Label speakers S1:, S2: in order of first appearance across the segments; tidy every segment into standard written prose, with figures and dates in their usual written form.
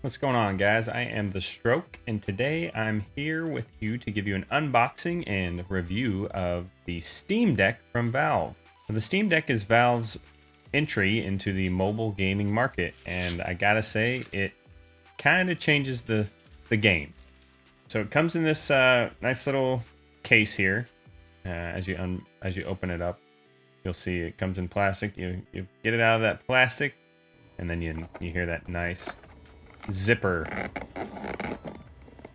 S1: What's going on, guys? I am theStroke, and today I'm here with you to give you an unboxing and review of the Steam Deck from Valve. Now, the Steam Deck is Valve's entry into the mobile gaming market, and I gotta say, it kind of changes the game. So it comes in this nice little case here. As you open it up, you'll see it comes in plastic. You get it out of that plastic, and then you hear that nice zipper,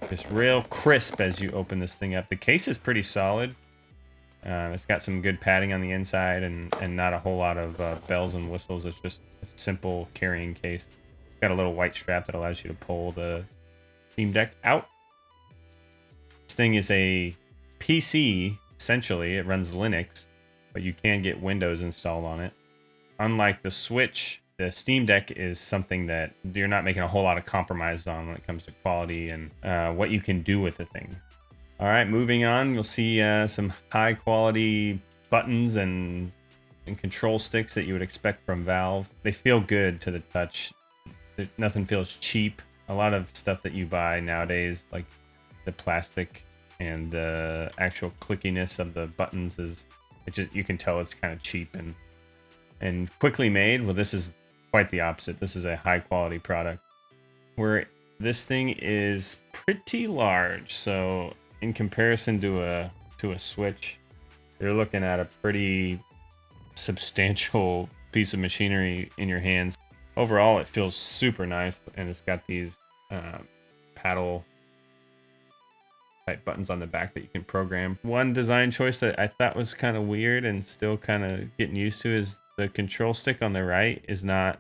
S1: just real crisp as you open this thing up. The case is pretty solid. It's got some good padding on the inside and not a whole lot of bells and whistles. It's just a simple carrying case. It's got a little white strap that allows you to pull the Steam Deck out. This thing is a PC, essentially. It runs Linux, but you can get Windows installed on it. Unlike the Switch, the Steam Deck is something that you're not making a whole lot of compromise on when it comes to quality and what you can do with the thing. All right, moving on, you'll see some high quality buttons and control sticks that you would expect from Valve. They feel good to the touch. Nothing feels cheap. A lot of stuff that you buy nowadays, like the plastic and the actual clickiness of the buttons, you can tell it's kind of cheap and quickly made. Well, this is quite the opposite. This is a high quality product where this thing is pretty large. So in comparison to a Switch, you're looking at a pretty substantial piece of machinery in your hands. Overall, it feels super nice, and it's got these paddle type buttons on the back that you can program. One design choice that I thought was kind of weird and still kind of getting used to is the control stick on the right is not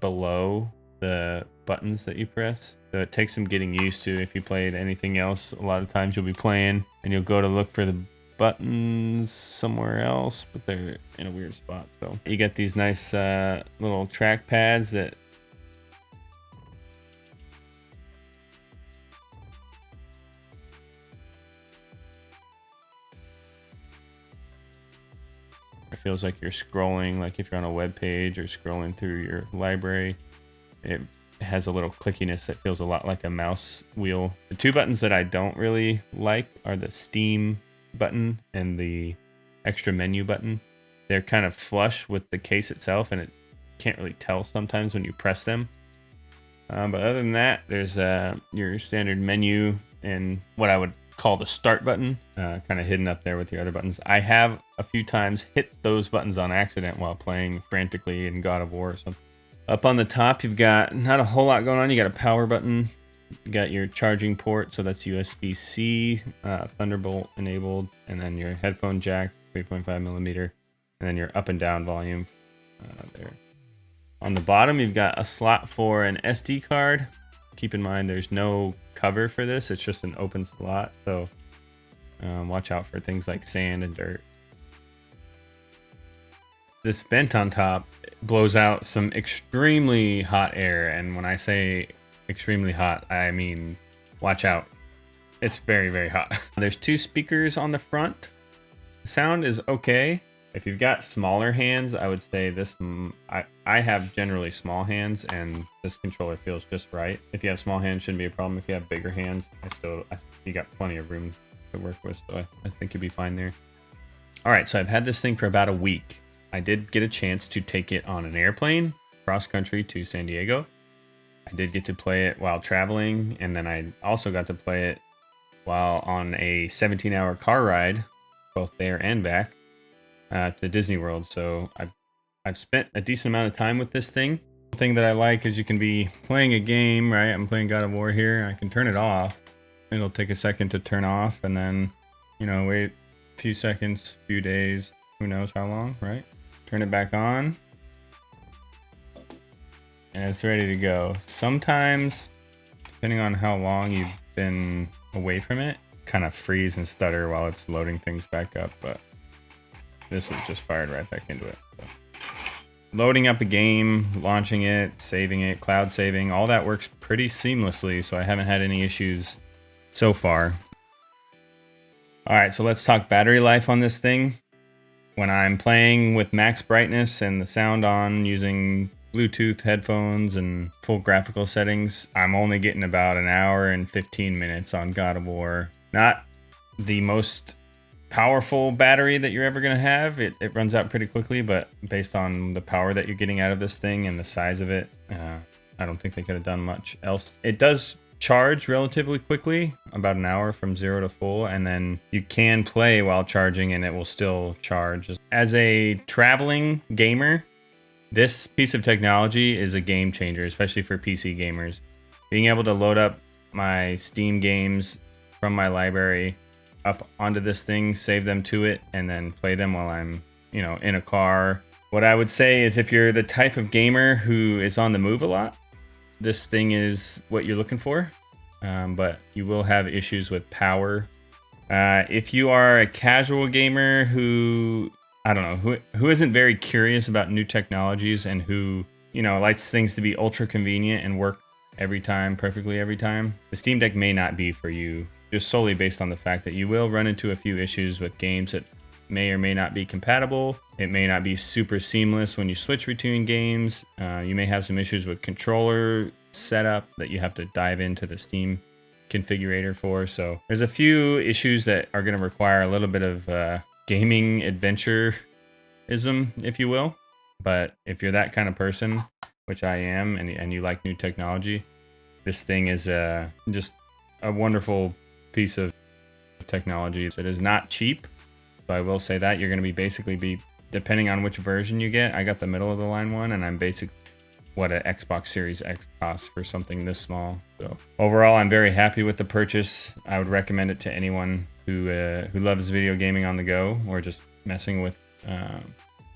S1: below the buttons that you press. So it takes some getting used to. If you played anything else, a lot of times you'll be playing and you'll go to look for the buttons somewhere else, but they're in a weird spot. So you get these nice little track pads that it feels like you're scrolling, like if you're on a web page or scrolling through your library. It has a little clickiness that feels a lot like a mouse wheel. The two buttons that I don't really like are the Steam button and the extra menu button. They're kind of flush with the case itself, and it can't really tell sometimes when you press them. But other than that, there's your standard menu and what I would call the start button, kind of hidden up there with your other buttons. I have a few times hit those buttons on accident while playing frantically in God of War or something. Up on the top, you've got not a whole lot going on. You got a power button. You got your charging port, so that's USB-C, Thunderbolt enabled, and then your headphone jack, 3.5 millimeter, and then your up and down volume there. On the bottom, you've got a slot for an SD card. Keep in mind, there's no cover for this. It's just an open slot, so watch out for things like sand and dirt. This vent on top blows out some extremely hot air, and when I say extremely hot, I mean watch out. It's very, very hot. There's two speakers on the front. The sound is okay. If you've got smaller hands, I would say this. I have generally small hands, and this controller feels just right. If you have small hands, shouldn't be a problem. If you have bigger hands, you got plenty of room to work with, so I think you'll be fine there. All right, so I've had this thing for about a week. I did get a chance to take it on an airplane cross country to San Diego. I did get to play it while traveling, and then I also got to play it while on a 17-hour car ride, both there and back, to Disney World. So I've spent a decent amount of time with this thing. The thing that I like is you can be playing a game, right? I'm playing God of War here. I can turn it off. It'll take a second to turn off, and then, wait a few seconds, few days, who knows how long, right? Turn it back on, and it's ready to go. Sometimes, depending on how long you've been away from it, kind of freeze and stutter while it's loading things back up, but this is just fired right back into it. So, loading up a game, launching it, saving it, cloud saving, all that works pretty seamlessly, so I haven't had any issues so far. All right, so let's talk battery life on this thing. When I'm playing with max brightness and the sound on using Bluetooth headphones and full graphical settings, I'm only getting about an hour and 15 minutes on God of War. Not the most powerful battery that you're ever going to have. It runs out pretty quickly, but based on the power that you're getting out of this thing and the size of it, I don't think they could have done much else. It does charge relatively quickly, about an hour from 0 to full, and then you can play while charging and it will still charge. As a traveling gamer, this piece of technology is a game changer, especially for PC gamers. Being able to load up my Steam games from my library up onto this thing, save them to it, and then play them while I'm, in a car. What I would say is if you're the type of gamer who is on the move a lot, this thing is what you're looking for, but you will have issues with power. If you are a casual gamer who, I don't know, who isn't very curious about new technologies and who, likes things to be ultra convenient and work every time, perfectly every time, the Steam Deck may not be for you, just solely based on the fact that you will run into a few issues with games that may or may not be compatible. It may not be super seamless when you switch between games. You may have some issues with controller setup that you have to dive into the Steam configurator for. So there's a few issues that are going to require a little bit of gaming adventurism, if you will. But if you're that kind of person, which I am, and you like new technology, this thing is just a wonderful piece of technology. It is not cheap. So I will say that you're going to basically depending on which version you get. I got the middle of the line one, and I'm basically what an Xbox Series X costs for something this small. So overall, I'm very happy with the purchase. I would recommend it to anyone who loves video gaming on the go, or just messing with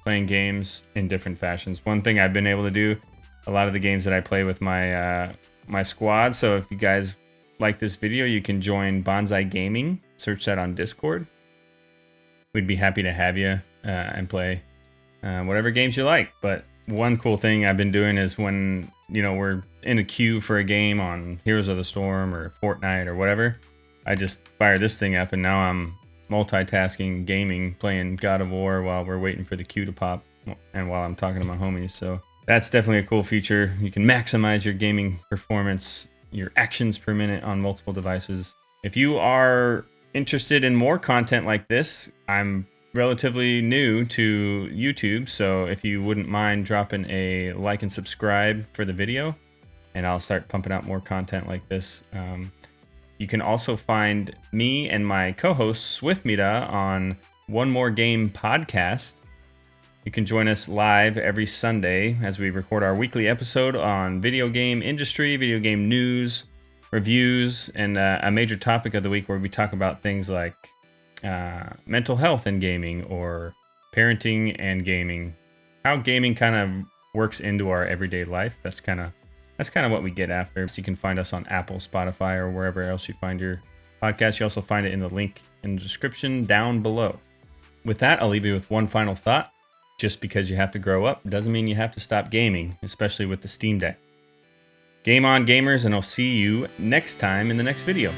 S1: playing games in different fashions. One thing I've been able to do, a lot of the games that I play with my my squad. So if you guys like this video, you can join Bonsai Gaming. Search that on Discord. We'd be happy to have you and play whatever games you like. But one cool thing I've been doing is when, we're in a queue for a game on Heroes of the Storm or Fortnite or whatever, I just fire this thing up and now I'm multitasking, gaming, playing God of War while we're waiting for the queue to pop and while I'm talking to my homies. So that's definitely a cool feature. You can maximize your gaming performance, your actions per minute on multiple devices. If you are interested in more content like this, I'm relatively new to YouTube, so if you wouldn't mind dropping a like and subscribe for the video, and I'll start pumping out more content like this. You can also find me and my co-host Swiftmita on One More Game podcast. You can join us live every Sunday as we record our weekly episode on video game industry, video game news, reviews, and a major topic of the week where we talk about things like mental health and gaming, or parenting and gaming, how gaming kind of works into our everyday life. That's kind of what we get after. So you can find us on Apple, Spotify, or wherever else you find your podcast. You also find it in the link in the description down below. With that, I'll leave you with one final thought. Just because you have to grow up doesn't mean you have to stop gaming, especially with the Steam Deck. Game on, gamers, and I'll see you next time in the next video.